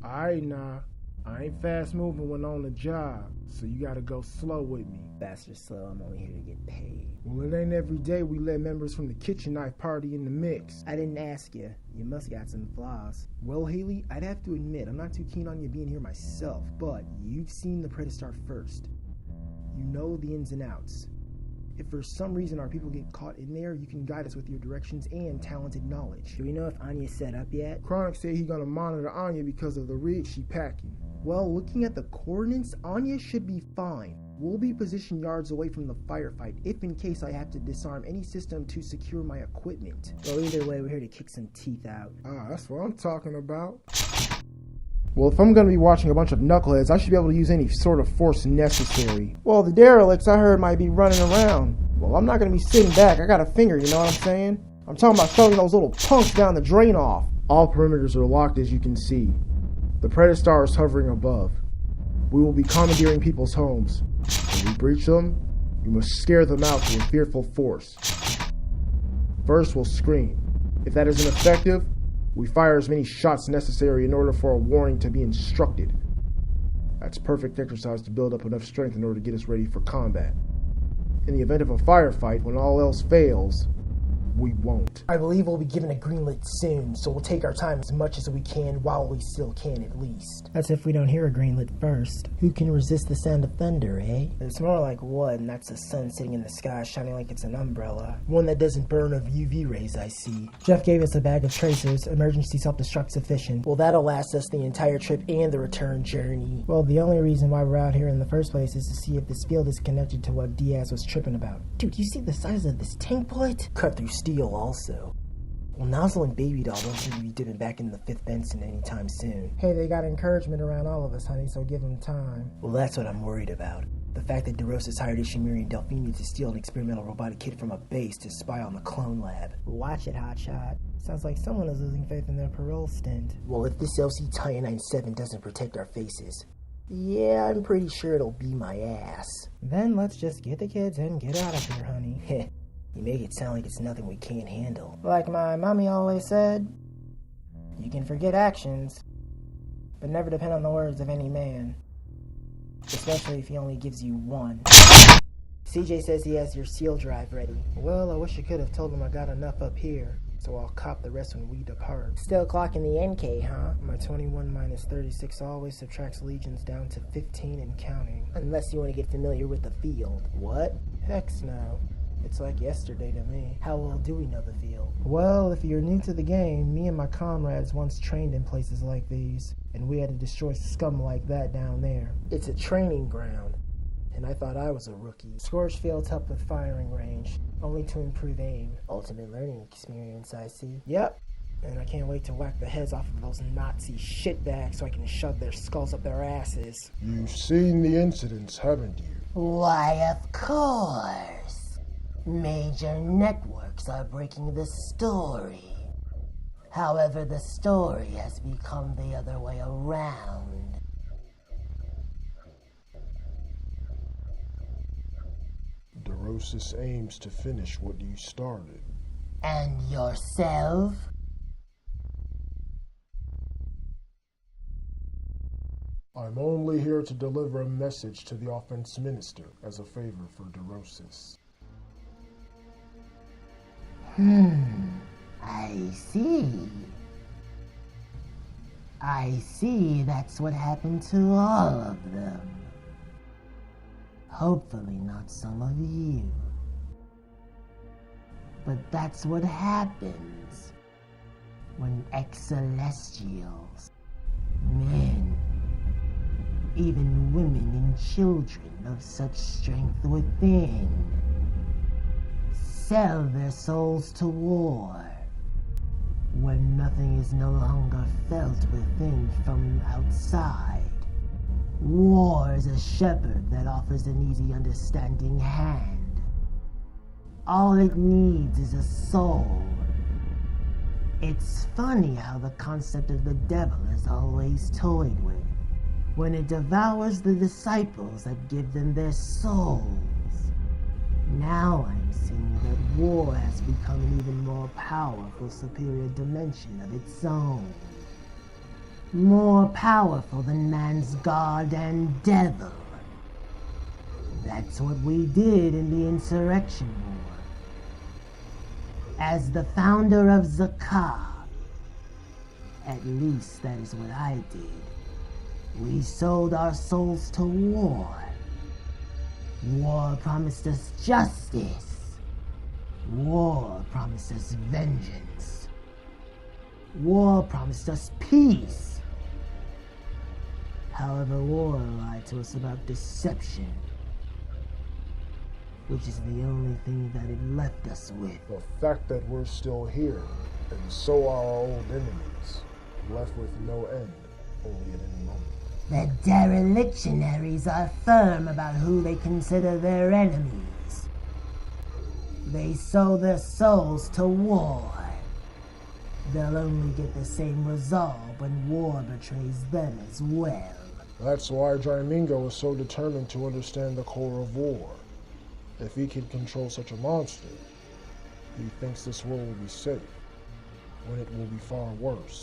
Alright, nah. I ain't fast moving when on the job, so you gotta go slow with me. Fast or slow, I'm only here to get paid. Well, it ain't every day we let members from the kitchen knife party in the mix. I didn't ask you. You must got some flaws. Well, Haley, I'd have to admit, I'm not too keen on you being here myself, but you've seen the Predestar first. You know the ins and outs. If for some reason our people get caught in there, you can guide us with your directions and talented knowledge. Do we know if Anya's set up yet? Chronic said he gonna monitor Anya because of the rig she packing. Well, looking at the coordinates, Anya should be fine. We'll be positioned yards away from the firefight, if in case I have to disarm any system to secure my equipment. Well, either way, we're here to kick some teeth out. Ah, that's what I'm talking about. Well, if I'm going to be watching a bunch of knuckleheads, I should be able to use any sort of force necessary. Well, the derelicts I heard might be running around. Well, I'm not going to be sitting back. I got a finger, you know what I'm saying? I'm talking about shoving those little punks down the drain off. All perimeters are locked, as you can see. The Predestar is hovering above. We will be commandeering people's homes. When we breach them, we must scare them out with fearful force. First, we'll scream. If that isn't effective, we fire as many shots necessary in order for a warning to be instructed. That's perfect exercise to build up enough strength in order to get us ready for combat. In the event of a firefight, when all else fails, we won't. I believe we'll be given a green lit soon, so we'll take our time as much as we can while we still can at least. That's if we don't hear a green lit first. Who can resist the sound of thunder, eh? It's more like wood, and that's the sun sitting in the sky shining like it's an umbrella. One that doesn't burn of UV rays, I see. Jeff gave us a bag of tracers, emergency self-destruct sufficient. Well, that'll last us the entire trip and the return journey. Well, the only reason why we're out here in the first place is to see if this field is connected to what Diaz was tripping about. Dude, you see the size of this tank bullet? Cut through steel also. Well, Nozzle and Baby Doll don't seem to be dipping back into the 5th Benson anytime soon. Hey, they got encouragement around all of us, honey, so give them time. Well, that's what I'm worried about. The fact that DeRosa's hired Ishimiri and Delphine to steal an experimental robotic kid from a base to spy on the clone lab. Watch it, Hotshot. Sounds like someone is losing faith in their parole stint. Well, if this LC Tie-97 doesn't protect our faces, yeah, I'm pretty sure it'll be my ass. Then let's just get the kids and get out of here, honey. Heh. You make it sound like it's nothing we can't handle. Like my mommy always said, you can forget actions, but never depend on the words of any man. Especially if he only gives you one. CJ says he has your seal drive ready. Well, I wish I could have told him I got enough up here, so I'll cop the rest when we depart. Still clocking the NK, huh? My 21 minus 36 always subtracts legions down to 15 and counting. Unless you want to get familiar with the field. What? Hex no. It's like yesterday to me. How well do we know the field? Well, if you're new to the game, me and my comrades once trained in places like these, and we had to destroy scum like that down there. It's a training ground, and I thought I was a rookie. Scorched fields help with firing range, only to improve aim. Ultimate learning experience, I see. Yep, and I can't wait to whack the heads off of those Nazi shitbags so I can shove their skulls up their asses. You've seen the incidents, haven't you? Why, of course. Major networks are breaking the story. However, the story has become the other way around. DeRosis aims to finish what you started. And yourself? I'm only here to deliver a message to the offense minister as a favor for DeRosis. I see. I see that's what happened to all of them. Hopefully not some of you. But that's what happens when ex-celestials, men, even women and children of such strength within, sell their souls to war, when nothing is no longer felt within from outside. War is a shepherd that offers an easy understanding hand. All it needs is a soul. It's funny how the concept of the devil is always toyed with, when it devours the disciples that give them their souls. Now I'm seeing that war has become an even more powerful, superior dimension of its own. more powerful than man's god and devil. That's what we did in the Insurrection War. As the founder of Zakar, at least that is what I did. We sold our souls to war. War promised us justice. War promised us vengeance. War promised us peace. However, war lied to us about deception, which is the only thing that it left us with. The fact that we're still here, and so are our old enemies, left with no end, only at any moment. The derelictionaries are firm about who they consider their enemies. They sold their souls to war. They'll only get the same resolve when war betrays them as well. That's why Jaimingo is so determined to understand the core of war. If he can control such a monster, he thinks this world will be safe, when it will be far worse.